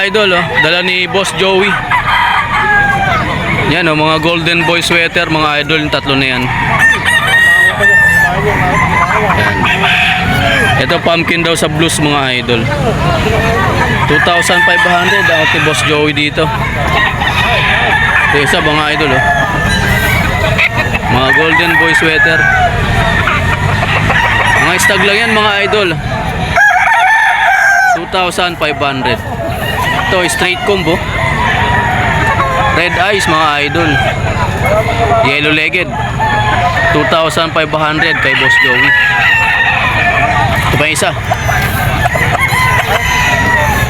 idol, oh. Dala ni Boss Joey. Yan, oh, mga Golden Boy sweater, mga idol, yung tatlo na yan. Yan. Ito pumpkin daw sa blues, mga idol. 2,500 ang kay Boss Joey dito. Ito isa, mga idol, oh. Mga Golden Boy sweater. Mga stag lang yan, mga idol. 2,500. Ito straight combo. Red eyes, mga idol. Yellow legged. 2,500 kay Boss Joey. Ito pa isa.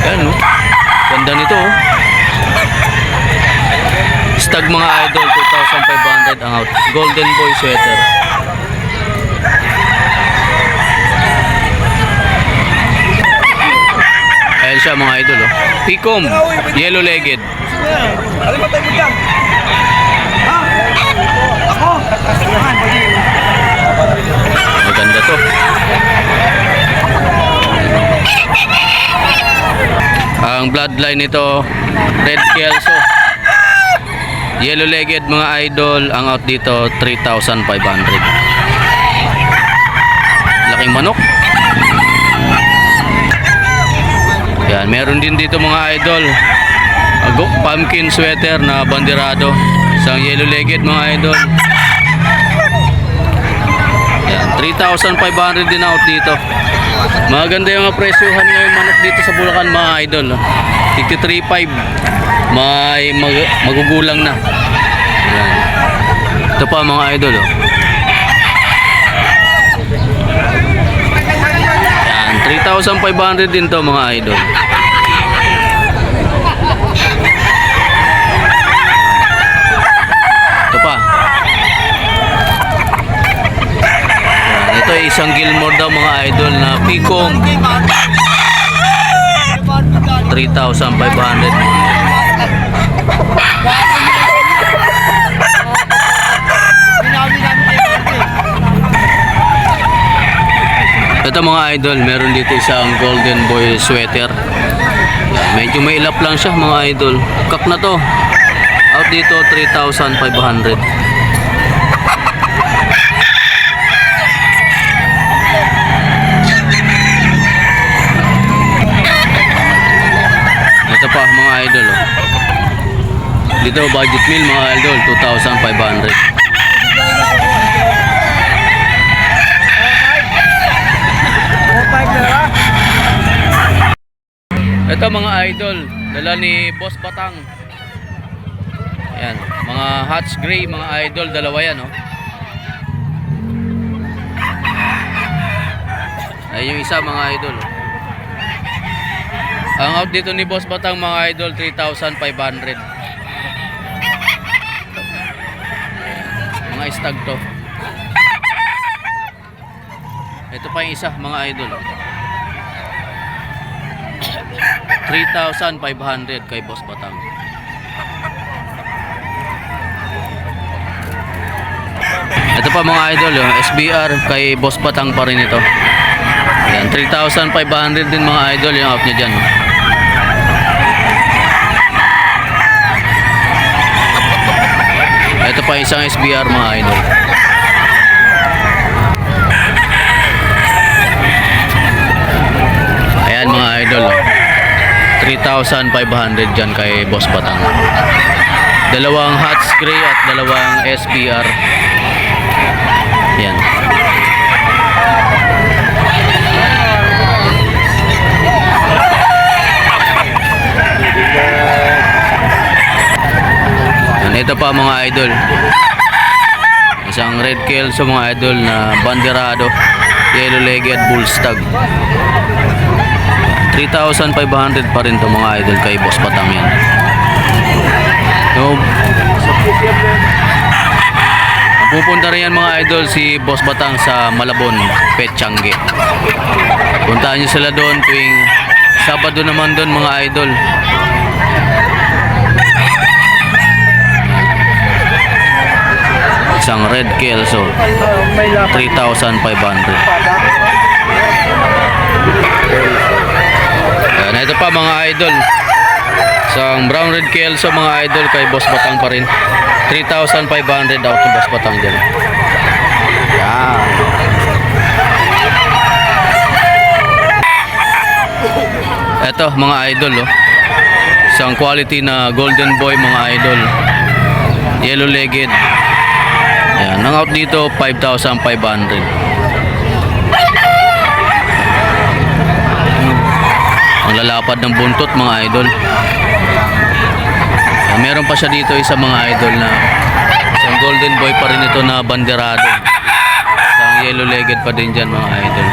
Yan, no? Ganda nito, oh. Stag, mga idol, 2,500 ang out. Golden Boy sweater. Ayan siya, mga idol, oh. Picom, yellow legged. Maganda to. Ang bloodline nito, Red Kelso. Yellow legged, mga idol. Ang out dito 3,500. Laking manok. Yan, meron din dito, mga idol, pumpkin sweater na banderado. Isang yellow legged, mga idol. Yan, 3,500 din out dito. Maganda yung mga presyuhan ngayon manok dito sa Bulacan, mga idol. 53.5. May magugulang na. Yan. Ito pa, mga idol, oh. Yan, 3,500 din to, mga idol. Ito pa. Yan, ito ay isang Gilmore daw, mga idol, na Picom. 3,500. Ito, mga idol, meron dito isang Golden Boy sweater. Yan, medyo may ilap lang siya, mga idol. Kak na to. Out dito 3,500. Ito pa, mga idol, oh. Dito budget meal, mga idol, 2,500. Ito, mga idol, dala ni Boss Batang. Ayan, mga Hats Gray, mga idol, dalawa yan, oh. Ayan yung isa, mga idol, oh. Ang out dito ni Boss Batang, mga idol, 3,500. Mga stag to. Ito pa yung isa, mga idol, 3,500 kay Boss Batang. Ito pa, mga idol, yung SBR kay Boss Batang pa rin ito. Ayan, 3,500 din, mga idol, yung out niya dyan. Ito pa isang SBR, mga idol. Ayan, mga idol, 3,500 dyan kay Boss Batang. Dalawang Hats Gray at dalawang SBR. Yan. Ito pa, mga idol, isang Red Kelso, mga idol, na banderado, yellow legged bull stag. 3,500 pa rin to, mga idol, kay Boss Batang yan. So, pupunta rin yan, mga idol, si Boss Batang sa Malabon, Petchangi. Puntahan nyo sila doon tuwing Sabado naman doon, mga idol. Isang Red Kelso, 3,500. Yan, ito pa, mga idol, Isang brown red Kelso mga idol kay Boss Batang pa rin. 3,500 out ng Boss Batang dyan. Yan. Eto mga idol oh. Isang quality na golden boy mga idol. Yellow legged. Yan, ang out dito 5,500. Ang lalapad ng buntot mga idol. Meron pa siya dito isang mga idol na isang golden boy pa rin ito na banderado. Isang yellow legged pa din dyan mga idol.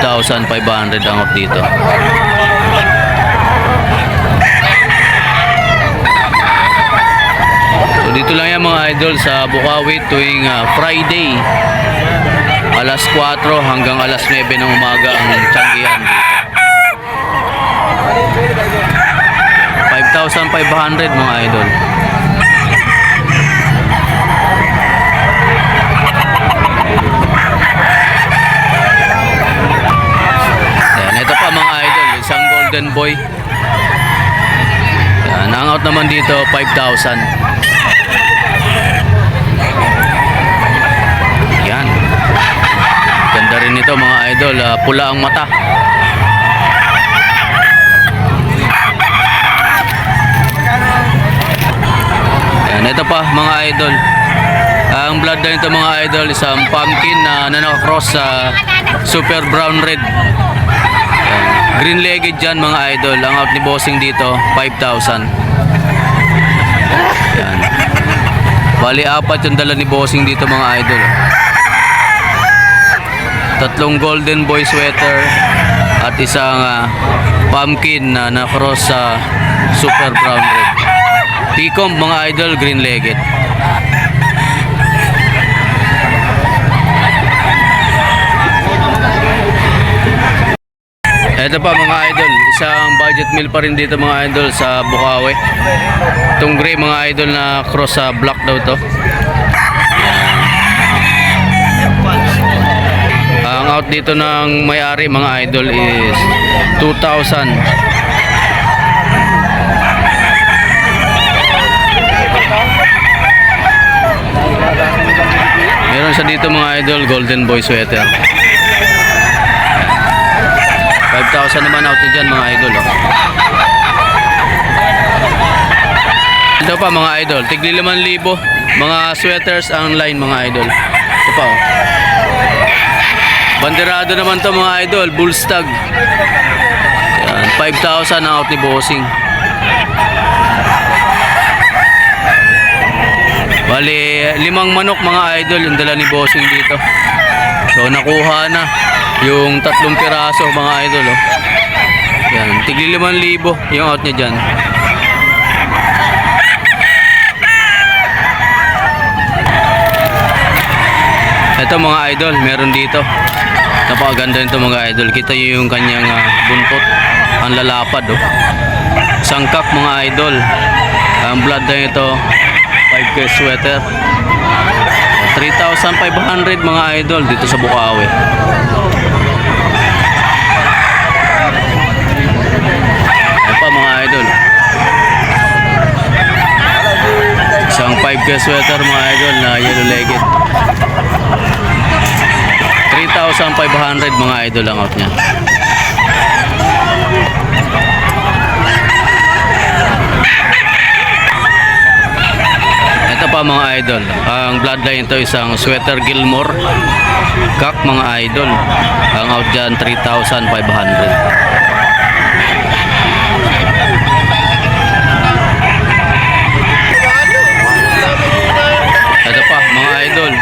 5,500 ang out dito. So dito lang yan mga idol sa Bukawi tuwing Friday. Alas 4 hanggang alas 9 ng umaga ang tiyanggihan dito. 5,500 mga idol. Yan, ito pa mga idol, isang golden boy. Yan, ang out naman dito 5,000. Yan. Ganda rin ito mga idol, pula ang mata. Yan, ito pa mga idol. Ang blood na ito mga idol, isang pumpkin na naka-cross sa super brown red. Yan. Green legged dyan mga idol. Ang out ni bossing dito 5,000. Yan. Bali apat yung dala ni bossing dito mga idol. Tatlong golden boy sweater at isang pumpkin na na-cross sa super brown red. Picom mga idol, green legged. Ito pa mga idol, isang budget meal pa rin dito mga idol sa Bukawi. Itong gray mga idol na cross sa black daw to. Ang out dito ng may-ari mga idol is 2,000. Meron siya dito mga idol, golden boy sweater. 5,000 naman out dyan mga idol oh. Ito pa mga idol, tigli 5,000 mga sweaters online mga idol. Ito pa oh. Banderado naman to mga idol, bullstag. Yan, 5,000 na out ni bossing. Bali, 5 manok mga idol yung dala ni bossing dito. So nakuha na yung 3 piraso mga idol oh. Yan, tigli 5,000 yung out niya dyan. Ito mga idol, meron dito. Napakaganda nito mga idol. Kita nyo yung kanyang buntot. Ang lalapad oh. Sangkak mga idol. Ang blood na ito 5K sweater. 3,500 mga idol dito sa Bukawi. Ayan pa mga idol. Isang 5K sweater mga idol na yellow legged. 3,500 mga idol ang out niya. Ito pa mga idol, ang bloodline ito isang sweater Gilmore Kak mga idol. Ang out dyan 3,500. Ito pa mga idol,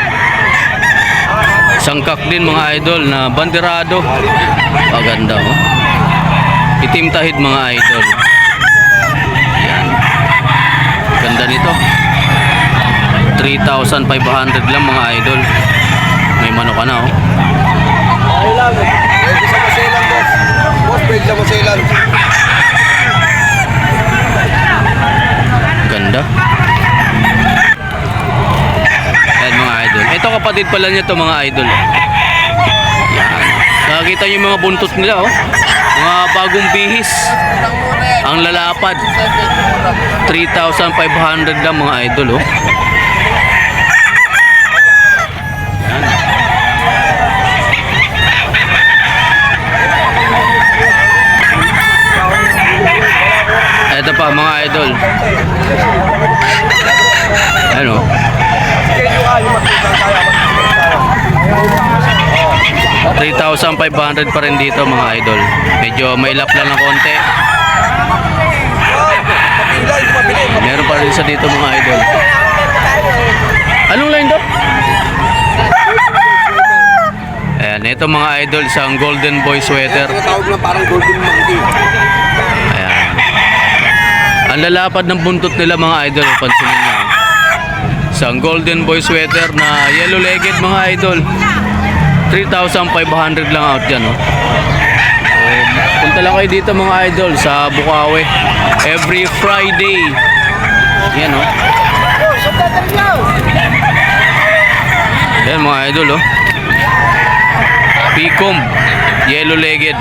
sangkak din mga idol na banderado. Maganda oh. Itim tahid mga idol. Yan. Ganda nito. 3,500 lang mga idol. May manok ka na oh. Ay lang. Pwede sa Maselan boss. Boss, pwede sa Maselan. Ganda. Ayan mga idol. Ito kapatid pala niya to mga idol. Yan. Makita niyo yung mga buntot nila, oh. Mga bagong bihis. Ang lalapad. 3,500 lang mga idol, oh. Ito pa mga idol. Ano? 3,500 pa rin dito mga idol. Medyo may lap lang ng konti. Meron pa rin sa dito mga idol. Anong line to? Ayan, ito mga idol, isang golden boy sweater. Tinatawag na parang golden monkey. Ayan. Ang lalapad ng buntot nila mga idol, pansinin nyo. Isang golden boy sweater na yellow legged mga idol. 3,500 lang out dyan, oh. Punta lang kayo dito mga idol sa Bukawi. Every Friday. Yan, oh. Yan mga idol, oh. Picom, yellow legged.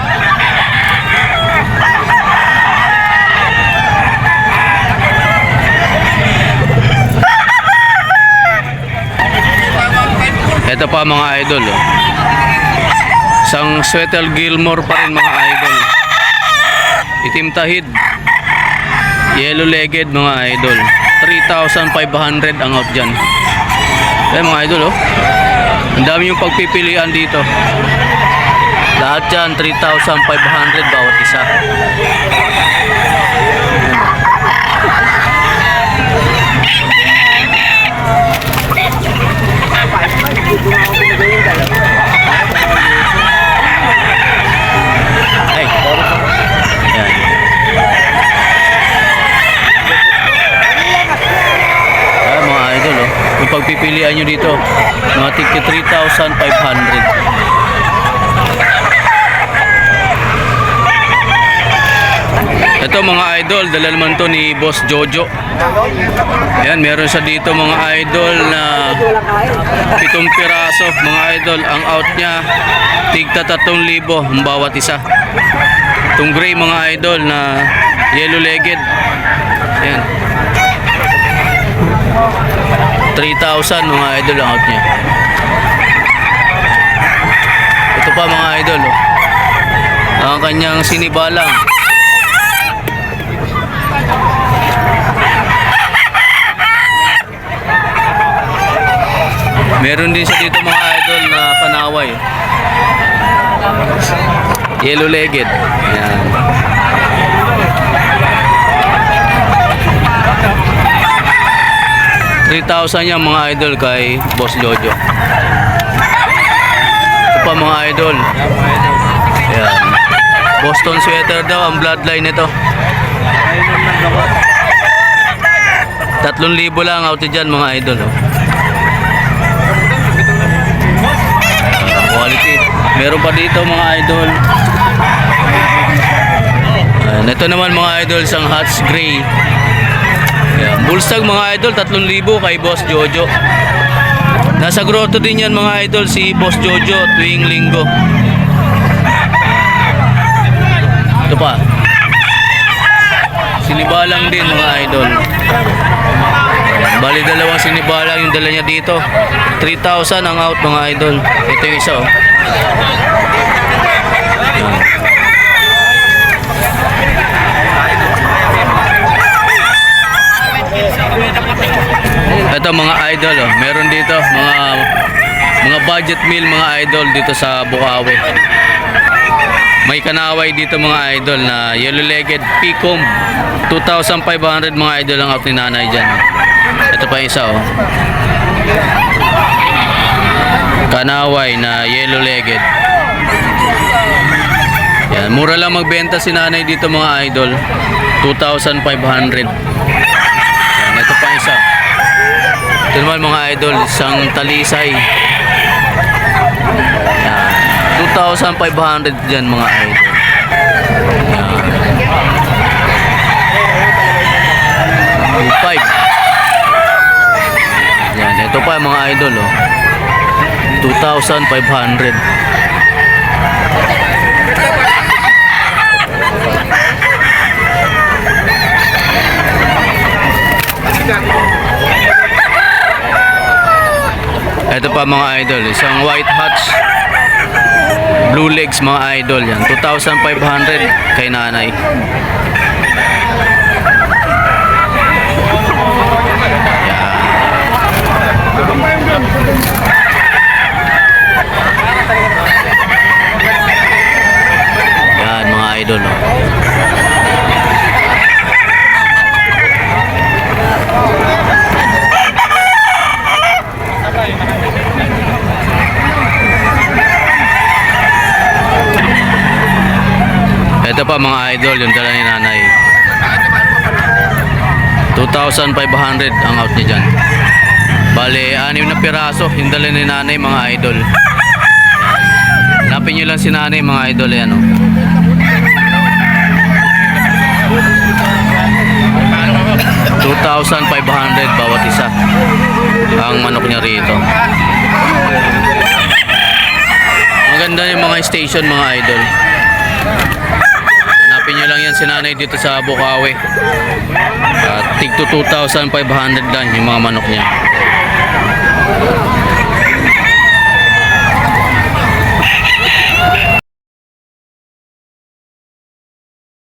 Ito pa mga idol, oh. Isang sweater Gilmore pa rin mga idol. Itim tahid. Yellow legged mga idol. 3,500 ang out dyan. Ayan mga idol, oh. Ang dami yung pagpipilian dito. Lahat yan 3,500 bawat isa. Ay. Yan. Ayan mga idol, oh. Yung pagpipilian nyo dito, mga tigti 3,500. Ito mga idol, dala naman to ni Boss Jojo. Ayan, meron siya dito mga idol na 7 piraso mga idol. Ang out niya tigta 3,000 ang bawat isa. Itong gray mga idol na yellow legged. Ayan, 3,000 mga idol ang out niya. Ito pa mga idol, oh. Ang kanyang sinibalang. Meron din siya dito mga idol na panaway. Yellow legged. Ayan. $3,000 yan mga idol kay Boss Jojo. Ito pa mga idol. Ayan. Boston sweater daw ang bloodline nito. 3,000 lang out dyan mga idol, oh. Quality. Meron pa dito mga idol. Ayan, ito naman mga idol, isang Hats Gray. Ayan, bullstag mga idol, 3,000 kay Boss Jojo. Nasa grotto din yan mga idol si Boss Jojo tuwing linggo. Ito pa. Sinibalang din mga idol. Bali dalawang sinibalang yung dala niya dito. 3,000 ang out mga idol. Ito yung isa, oh. Ayan. Ito mga idol, oh. Meron dito mga budget meal mga idol dito sa Bukawi. May kanaway dito mga idol na yellow legged Picom. 2,500 mga idol ang out ni nanay dyan. Ito pa yung isa, oh. Kanaway na yellow legged. Yan, mura lang magbenta si nanay dito mga idol. 2,500. Yan, ito pa yung isa. Ito naman mga idol, isang talisay. Yan, 2,500 dyan mga idol. Yan, 2,500. Yan, ito pa mga idol, oh. 2,500. Ito pa mga idol, isang white hatch blue legs mga idol yan. 2,500 kay nanay. Yan mga idol. Oh. Ito pa mga idol, yung dala ni nanay. 2,500 ang out niya dyan. Bale, 6 na piraso yung dala ni nanay mga idol. Hanapin nyo lang si nanay mga idol. Yan, oh. $2,500 bawat isa ang manok niya rito. Maganda yung mga station mga idol. Hanapin nyo lang yan si nanay dito sa Bukawi. At tig to 2,500 lang yung mga manok niya.